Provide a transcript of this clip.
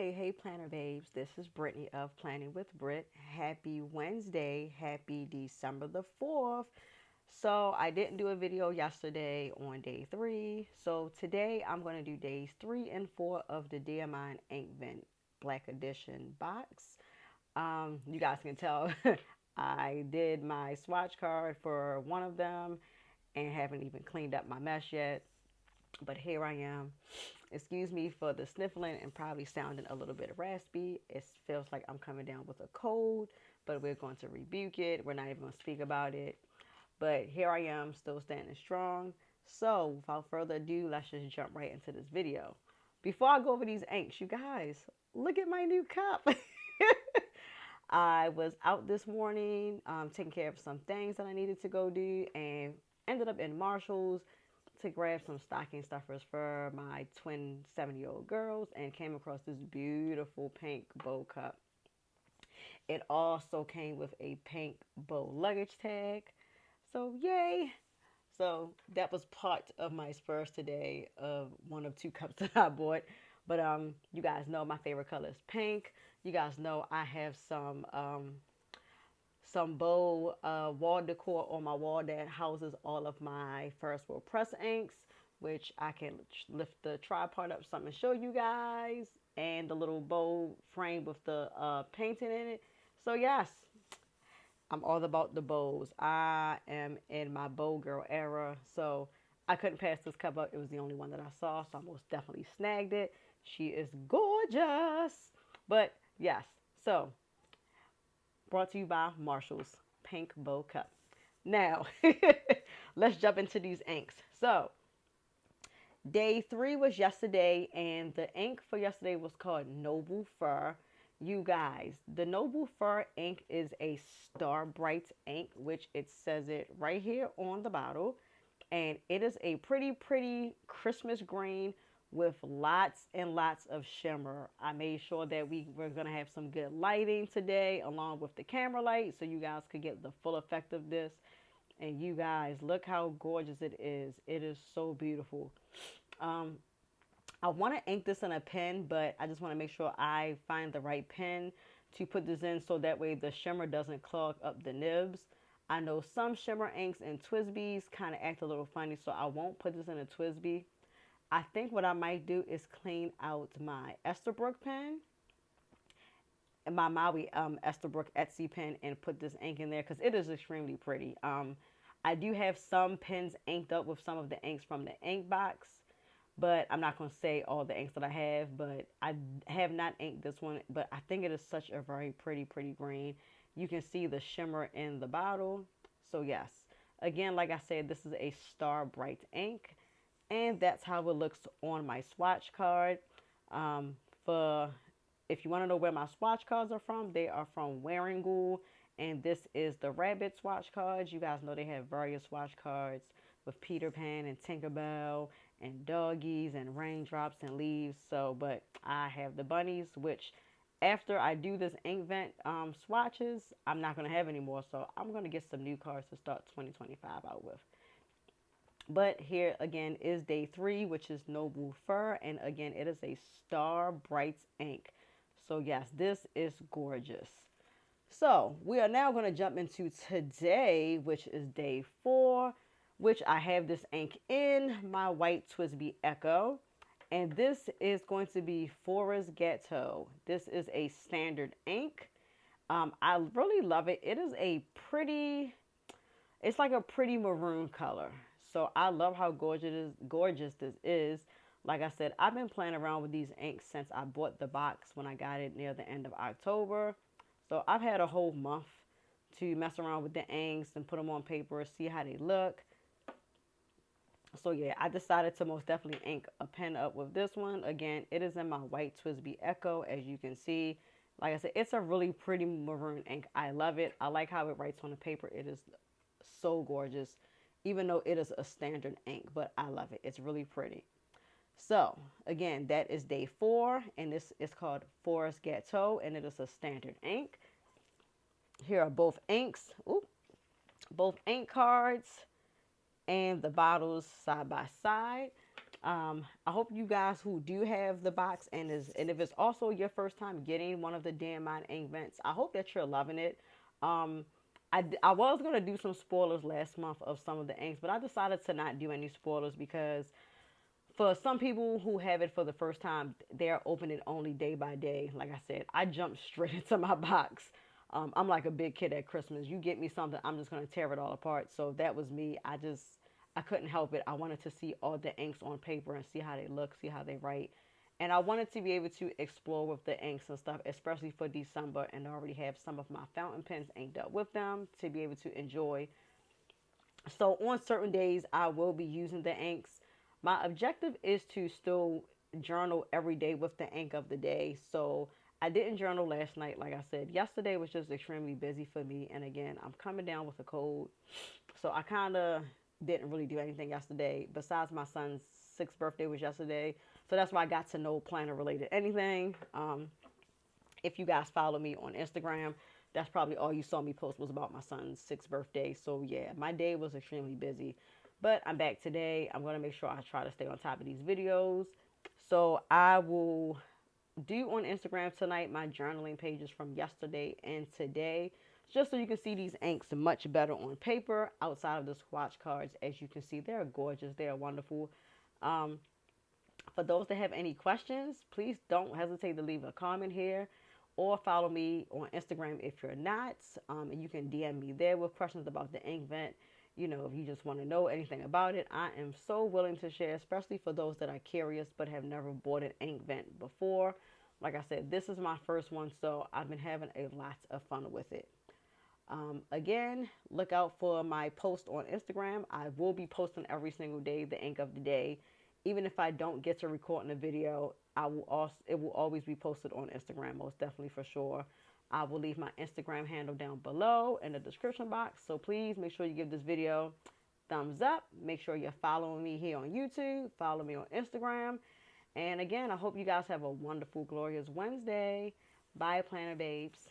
Hey, planner babes. This is Brittany of Planning with Brit. Happy Wednesday. Happy December the 4th. So, I didn't do a video yesterday on day 3. So, today I'm going to do days 3 and 4 of the Diamine Inkvent Black Edition box. You guys can tell I did my swatch card for one of them and haven't even cleaned up my mess yet. But here I am. Excuse me for the sniffling and probably sounding a little bit raspy. It feels like I'm coming down with a cold, but we're going to rebuke it. We're not even going to speak about it. But here I am, still standing strong. So without further ado, let's just jump right into this video. Before I go over these inks, you guys, look at my new cup. I was out this morning taking care of some things that I needed to go do and ended up in Marshall's to grab some stocking stuffers for my twin 7-year-old girls and came across this beautiful pink bow cup. It also came with a pink bow luggage tag. So yay! So that was part of my Spurs today of one of two cups that I bought. But you guys know my favorite color is pink. You guys know I have some bow wall decor on my wall that houses all of my First World Press inks, which I can lift the tripod up something and show you guys, and the little bow frame with the painting in it. So yes, I'm all about the bows. I am in my bow girl era, so I couldn't pass this cup up. It was the only one that I saw, so I most definitely snagged it. She is gorgeous. But yes, so brought to you by Marshall's Pink Bow Cup. Now, let's jump into these inks. So, day 3 was yesterday, and the ink for yesterday was called Noble Fur. You guys, the Noble Fur ink is a Star Bright ink, which it says it right here on the bottle. And it is a pretty Christmas green with lots and lots of shimmer. I made sure that we were going to have some good lighting today along with the camera light so you guys could get the full effect of this. And you guys, look how gorgeous it is. It is so beautiful. Um, I want to ink this in a pen, but I just want to make sure I find the right pen to put this in so that way the shimmer doesn't clog up the nibs. I know some shimmer inks and Twisbees kind of act a little funny, so I won't put this in a Twisbee. I think what I might do is clean out my Esterbrook pen and my Maui Esterbrook Etsy pen and put this ink in there because it is extremely pretty. I do have some pens inked up with some of the inks from the ink box, but I'm not going to say all the inks that I have, but I have not inked this one, but I think it is such a very pretty green. You can see the shimmer in the bottle. So yes, again, like I said, this is a Star Bright ink. And that's how it looks on my swatch card. For if you want to know where my swatch cards are from, they are from Wearingool. And this is the Rabbit swatch cards. You guys know they have various swatch cards with Peter Pan and Tinkerbell and doggies and raindrops and leaves. So, but I have the bunnies, which after I do this Inkvent swatches, I'm not going to have anymore. So I'm going to get some new cards to start 2025 out with. But here again is day 3, which is Noble Fur. And again, it is a Star Bright ink. So yes, this is gorgeous. So we are now going to jump into today, which is day 4, which I have this ink in my white Twisbee Echo. And this is going to be Forest Gateu. This is a standard ink. I really love it. It is a pretty, it's like a pretty maroon color. So I love how gorgeous this is. Like I said, I've been playing around with these inks since I bought the box when I got it near the end of October. So I've had a whole month to mess around with the inks and put them on paper, see how they look. So yeah, I decided to most definitely ink a pen up with this one. Again, it is in my white Twisbee Echo, as you can see. Like I said, it's a really pretty maroon ink. I love it. I like how it writes on the paper. It is so gorgeous, even though it is a standard ink, but I love it. It's really pretty. So again, that is day 4, and this is called Forest Gateu, and it is a standard ink. Here are both inks, both ink cards, and the bottles side by side. I hope you guys who do have the box and if it's also your first time getting one of the Diamine Inkvents, I hope that you're loving it. Um, I was gonna do some spoilers last month of some of the inks, but I decided to not do any spoilers because for some people who have it for the first time, they're opening it only day by day. Like I said, I jumped straight into my box. I'm like a big kid at Christmas. You get me something, I'm just gonna tear it all apart. So that was me. I couldn't help it. I wanted to see all the inks on paper and see how they look, see how they write. And I wanted to be able to explore with the inks and stuff, especially for December, and I already have some of my fountain pens inked up with them to be able to enjoy. So on certain days, I will be using the inks. My objective is to still journal every day with the ink of the day. So I didn't journal last night, like I said. Yesterday was just extremely busy for me. And again, I'm coming down with a cold. So I kind of didn't really do anything yesterday. Besides, my son's sixth birthday was yesterday. So that's why I got to no planner related anything. If you guys follow me on Instagram, that's probably all you saw me post was about my son's sixth birthday. So yeah, my day was extremely busy. But I'm back today. I'm going to make sure I try to stay on top of these videos. So I will do on Instagram tonight my journaling pages from yesterday and today, just so you can see these inks much better on paper outside of the swatch cards. As you can see, they're gorgeous. They're wonderful. Um, for those that have any questions, please don't hesitate to leave a comment here or follow me on Instagram if you're not. And you can DM me there with questions about the Inkvent. You know, if you just want to know anything about it, I am so willing to share, especially for those that are curious but have never bought an Inkvent before. Like I said, this is my first one, so I've been having a lot of fun with it. Again, look out for my post on Instagram. I will be posting every single day the ink of the day. Even if I don't get to record in a video, it will always be posted on Instagram, most definitely for sure. I will leave my Instagram handle down below in the description box. So please make sure you give this video thumbs up. Make sure you're following me here on YouTube. Follow me on Instagram. And again, I hope you guys have a wonderful, glorious Wednesday. Bye, Planner Babes.